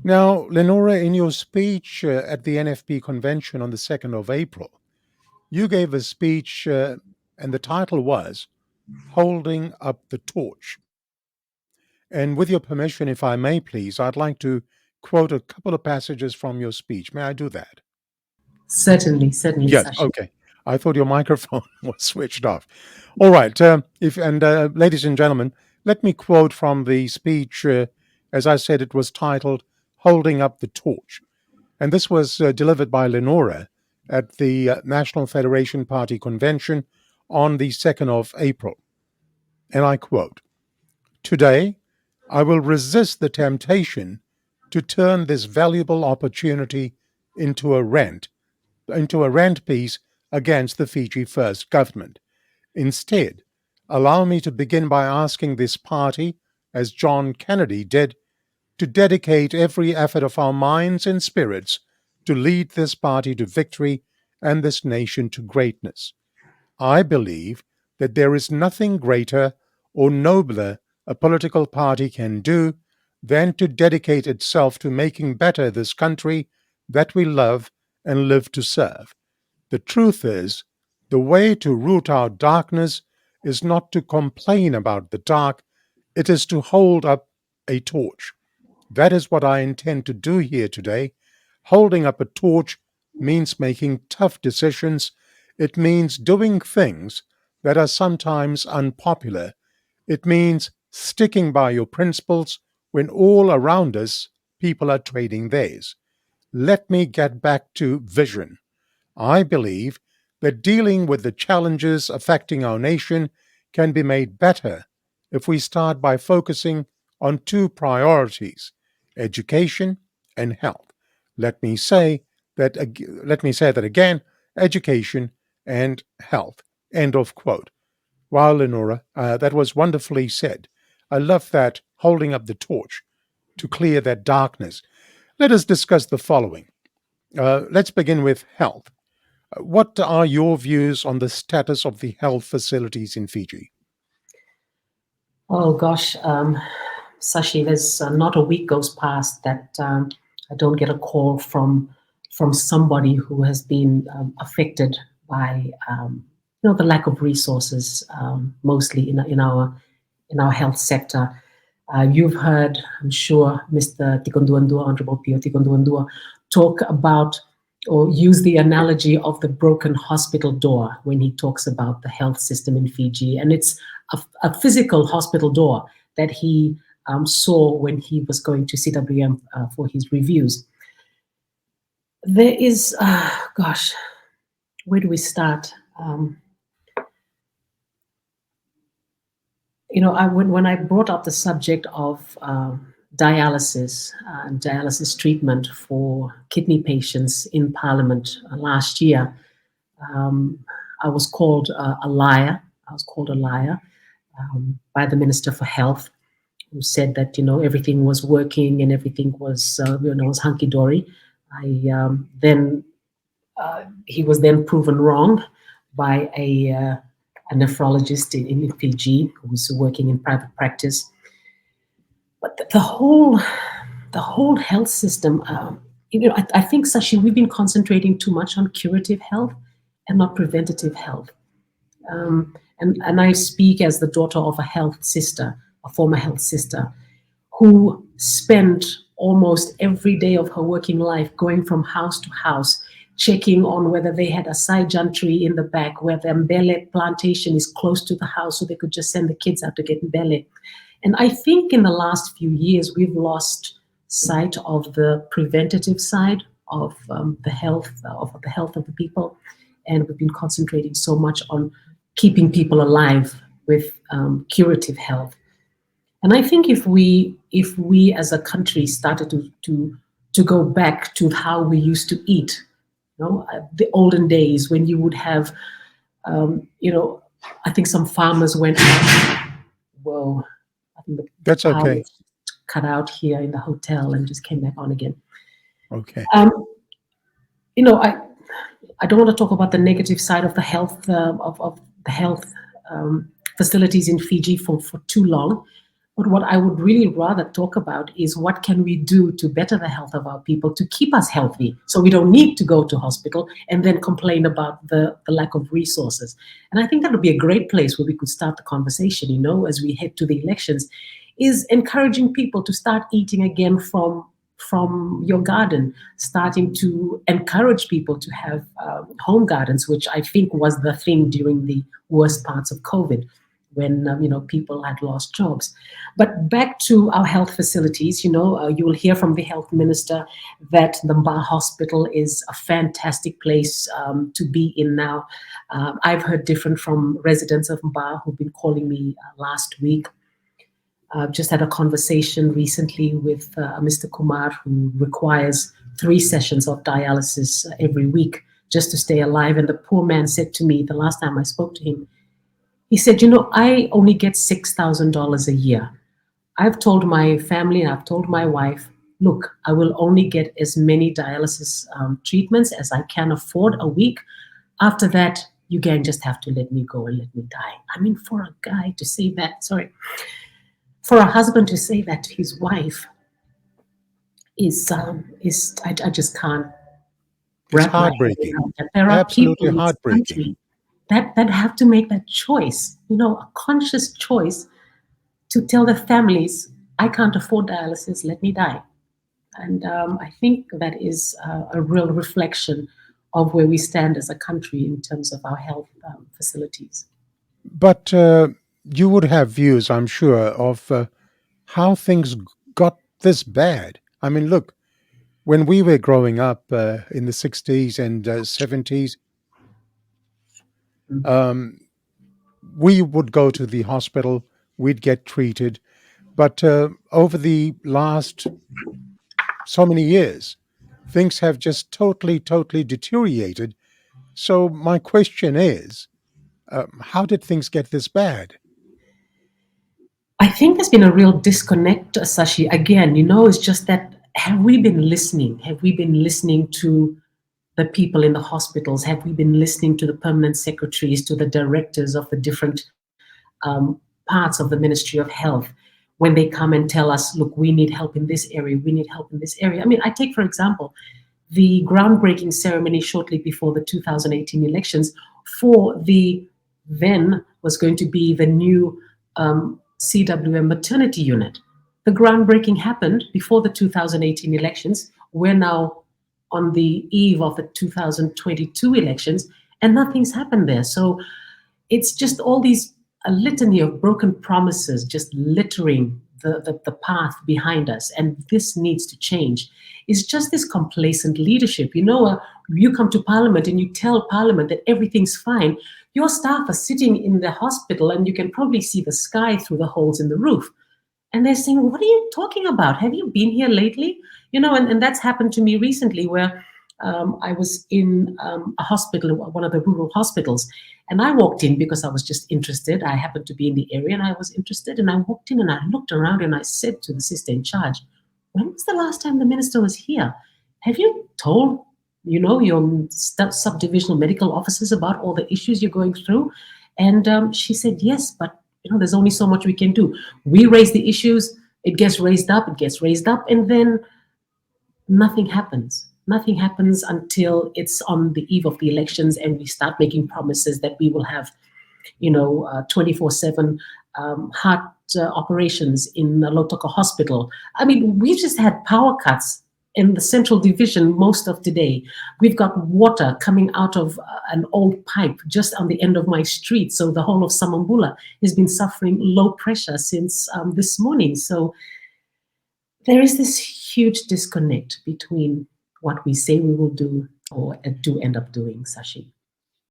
Now, Lenora, in your speech at the NFP convention on the 2nd of April, you gave a speech, and the title was Holding Up the Torch. And with your permission, if I may, please, I'd like to quote a couple of passages from your speech. May I do that? Certainly, certainly, Yes. Sashi. Okay. I thought your microphone was switched off. All right. Ladies and gentlemen, let me quote from the speech. As I said, it was titled "Holding Up the Torch," and this was delivered by Lenora at the National Federation Party convention on the 2nd of April. And I quote: "Today, I will resist the temptation to turn this valuable opportunity into a rant piece against the Fiji First government. Instead, allow me to begin by asking this party, as John Kennedy did, to dedicate every effort of our minds and spirits to lead this party to victory and this nation to greatness. I believe that there is nothing greater or nobler a political party can do than to dedicate itself to making better this country that we love and live to serve. The truth is, the way to root out darkness is not to complain about the dark, it is to hold up a torch. That is what I intend to do here today. Holding up a torch means making tough decisions. It means doing things that are sometimes unpopular. It means sticking by your principles when all around us people are trading theirs. Let me get back to vision. I believe that dealing with the challenges affecting our nation can be made better if we start by focusing on two priorities: education and health. Let me say that again: education and health. End of quote. Wow, Lenora, that was wonderfully said. I love that, holding up the torch to clear that darkness. Let us discuss the following. Let's begin with health. What are your views on the status of the health facilities in Fiji? Oh gosh, Sashi, there's not a week goes past that I don't get a call from somebody who has been affected by the lack of resources, mostly in our health sector. You've heard, I'm sure, Mr. Tikonduandua, Honorable Pio Tikonduandua, talk about or use the analogy of the broken hospital door when he talks about the health system in Fiji. And it's a physical hospital door that he saw when he was going to CWM for his reviews. There is, gosh, where do we start? When I brought up the subject of dialysis treatment for kidney patients in Parliament last year, I was called a liar. I was called a liar by the Minister for Health, who said that everything was working and everything was was hunky dory. He was then proven wrong by a nephrologist in Fiji who's working in private practice. But the whole health system, I think, Sashi, we've been concentrating too much on curative health and not preventative health. And I speak as the daughter of a former health sister, who spent almost every day of her working life going from house to house, checking on whether they had a saijan tree in the back, where the mbele plantation is close to the house so they could just send the kids out to get mbele. And I think in the last few years, we've lost sight of the preventative side of the health of the people. And we've been concentrating so much on keeping people alive with curative health. And I think if we as a country started to go back to how we used to eat, the olden days when you would have, I think some farmers went out. Whoa, I think the That's power okay. was cut out here in the hotel and just came back on again. Okay. I don't want to talk about the negative side of the health of the health facilities in Fiji for too long, But what I would really rather talk about is what can we do to better the health of our people, to keep us healthy, so we don't need to go to hospital and then complain about the lack of resources. And I think that would be a great place where we could start the conversation, as we head to the elections, is encouraging people to start eating again from your garden, starting to encourage people to have home gardens, which I think was the thing during the worst parts of COVID, when people had lost jobs. But back to our health facilities, you will hear from the health minister that the Mba Hospital is a fantastic place to be in now. I've heard different from residents of Mba who've been calling me last week. Just had a conversation recently with Mr. Kumar, who requires 3 sessions of dialysis every week just to stay alive. And the poor man said to me the last time I spoke to him, he said, I only get $6,000 a year. I've told my family and I've told my wife, look, I will only get as many dialysis treatments as I can afford a week. After that, you can just have to let me go and let me die. I mean, for a guy to say that, for a husband to say that to his wife is I just can't It's wrap my head heartbreaking, around that. There are people absolutely in this heartbreaking. country that have to make that choice, a conscious choice to tell their families, I can't afford dialysis, let me die. And I think that is a real reflection of where we stand as a country in terms of our health facilities. But you would have views, I'm sure, of how things got this bad. I mean, look, when we were growing up in the 60s and 70s, Mm. um, we would go to the hospital, we'd get treated. But over the last so many years, things have just totally, totally deteriorated. So my question is, how did things get this bad? I think there's been a real disconnect, Sashi. Again, it's just that have we been listening? Have we been listening to the people in the hospitals? Have we been listening to the permanent secretaries, to the directors of the different parts of the Ministry of Health when they come and tell us, look, we need help in this area, we need help in this area? I mean, I take, for example, the groundbreaking ceremony shortly before the 2018 elections for the then was going to be the new CWM maternity unit. The groundbreaking happened before the 2018 elections. We're now on the eve of the 2022 elections, and nothing's happened there. So it's just all these a litany of broken promises just littering the path behind us, and this needs to change. It's just this complacent leadership. You come to Parliament and you tell Parliament that everything's fine. Your staff are sitting in the hospital and you can probably see the sky through the holes in the roof. And they're saying, what are you talking about? Have you been here lately? And that's happened to me recently, where I was in a hospital, one of the rural hospitals, and I walked in because I was just interested. I happened to be in the area and I was interested. And I walked in and I looked around and I said to the sister in charge, when was the last time the minister was here? Have you told, your subdivisional medical officers about all the issues you're going through? And she said, yes, but there's only so much we can do. We raise the issues, it gets raised up, and then nothing happens. Nothing happens until it's on the eve of the elections and we start making promises that we will have, 24/7 heart operations in Lotoko Hospital. I mean, we just had power cuts in the central division most of today. We've got water coming out of an old pipe just on the end of my street. So the whole of Samambula has been suffering low pressure since this morning. So there is this huge disconnect between what we say we will do or do end up doing, Sashi.